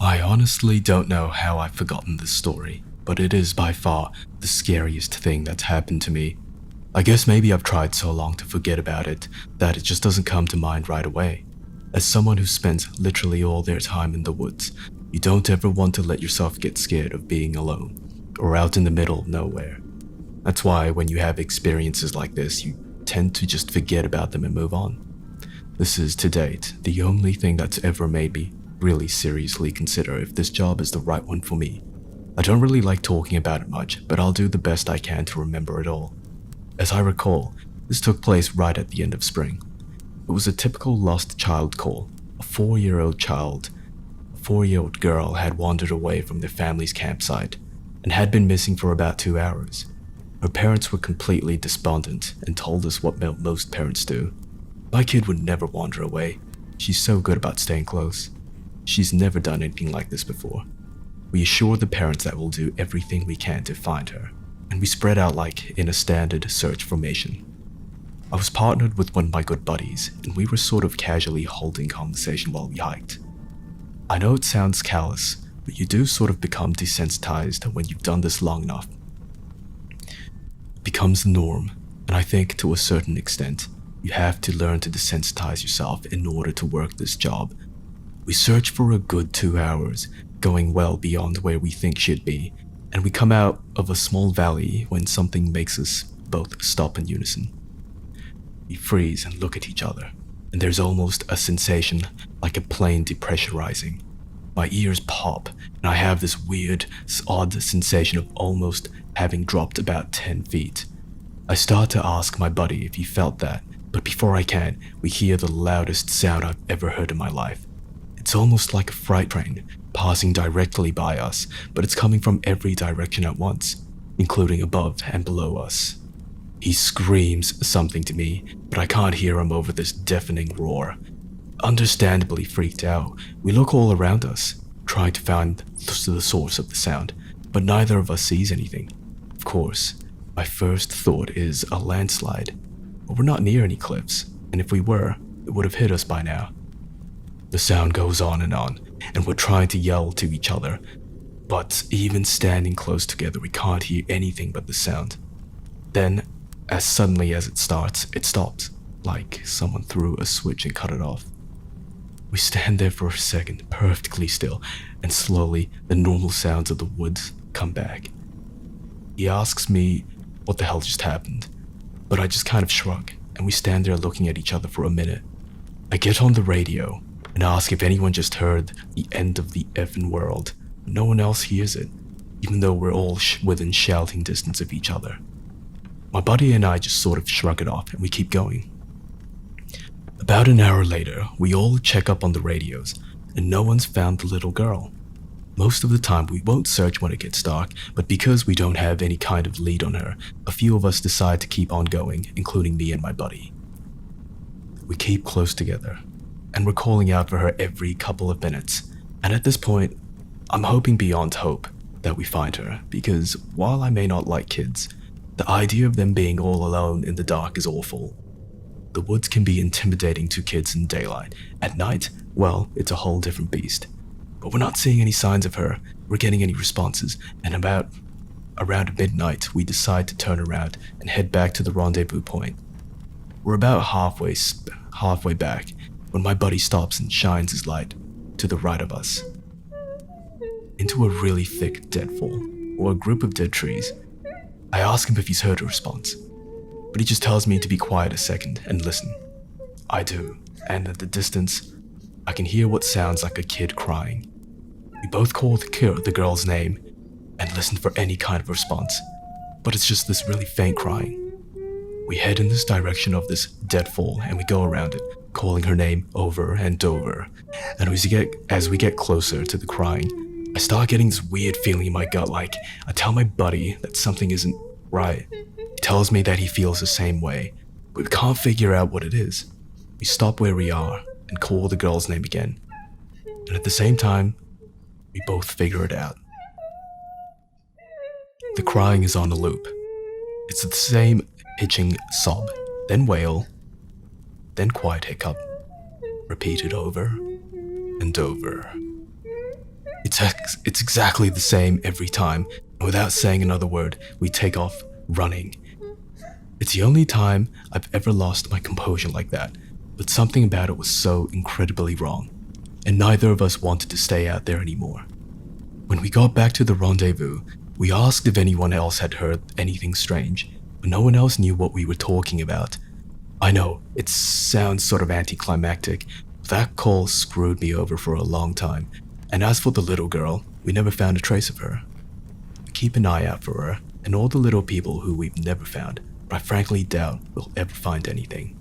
I honestly don't know how I've forgotten this story, but it is by far the scariest thing that's happened to me. I guess maybe I've tried so long to forget about it that it just doesn't come to mind right away. As someone who spends literally all their time in the woods, you don't ever want to let yourself get scared of being alone or out in the middle of nowhere. That's why when you have experiences like this, you tend to just forget about them and move on. This is, to date, the only thing that's ever made me really seriously consider if this job is the right one for me. I don't really like talking about it much, but I'll do the best I can to remember it all. As I recall, this took place right at the end of spring. It was a typical lost child call. A 4-year-old girl had wandered away from their family's campsite and had been missing for about 2 hours. Her parents were completely despondent and told us what most parents do. My kid would never wander away. She's so good about staying close. She's never done anything like this before. We assured the parents that we'll do everything we can to find her, and we spread out like in a standard search formation. I was partnered with one of my good buddies, and we were sort of casually holding conversation while we hiked. I know it sounds callous, but you do sort of become desensitized when you've done this long enough. It becomes the norm, and I think to a certain extent, you have to learn to desensitize yourself in order to work this job. We search for a good 2 hours, going well beyond where we think she'd be, and we come out of a small valley when something makes us both stop in unison. We freeze and look at each other, and there's almost a sensation like a plane depressurizing. My ears pop, and I have this weird, odd sensation of almost having dropped about 10 feet. I start to ask my buddy if he felt that, but before I can, we hear the loudest sound I've ever heard in my life. It's almost like a freight train passing directly by us, but it's coming from every direction at once, including above and below us. He screams something to me, but I can't hear him over this deafening roar. Understandably freaked out, we look all around us, trying to find the source of the sound, but neither of us sees anything. Of course, my first thought is a landslide, but we're not near any cliffs, and if we were, it would have hit us by now. The sound goes on, and we're trying to yell to each other, but even standing close together, we can't hear anything but the sound. Then, as suddenly as it starts, it stops, like someone threw a switch and cut it off. We stand there for a second, perfectly still, and slowly the normal sounds of the woods come back. He asks me what the hell just happened, but I just kind of shrug, and we stand there looking at each other for a minute. I get on the radio and ask if anyone just heard the end of the effing world. No one else hears it, even though we're all within shouting distance of each other. My buddy and I just sort of shrug it off and we keep going. About an hour later, we all check up on the radios, and no one's found the little girl. Most of the time we won't search when it gets dark, but because we don't have any kind of lead on her, a few of us decide to keep on going, including me and my buddy. We keep close together, and we're calling out for her every couple of minutes, and at this point, I'm hoping beyond hope that we find her, because while I may not like kids, the idea of them being all alone in the dark is awful. The woods can be intimidating to kids in daylight. At night, well, it's a whole different beast. But we're not seeing any signs of her, we're getting any responses, and around midnight, we decide to turn around and head back to the rendezvous point. We're about halfway back when my buddy stops and shines his light to the right of us, into a really thick deadfall, or a group of dead trees. I ask him if he's heard a response, but he just tells me to be quiet a second and listen. I do, and at the distance, I can hear what sounds like a kid crying. We both call the girl's name and listen for any kind of response, but it's just this really faint crying. We head in this direction of this deadfall and we go around it, calling her name over and over. And as we get closer to the crying, I start getting this weird feeling in my gut, like I tell my buddy that something isn't right. He tells me that he feels the same way, but we can't figure out what it is. We stop where we are and call the girl's name again. And at the same time, we both figure it out. The crying is on a loop. It's the same pitching sob, then wail, then quiet hiccup, repeated over and over It's exactly the same every time. Without saying another word, we take off running. It's the only time I've ever lost my composure like that, but something about it was so incredibly wrong, and neither of us wanted to stay out there anymore. When we got back to the rendezvous, we asked if anyone else had heard anything strange, but no one else knew what we were talking about. I know, it sounds sort of anticlimactic, but that call screwed me over for a long time, and as for the little girl, we never found a trace of her. We keep an eye out for her, and all the little people who we've never found, but I frankly doubt we'll ever find anything.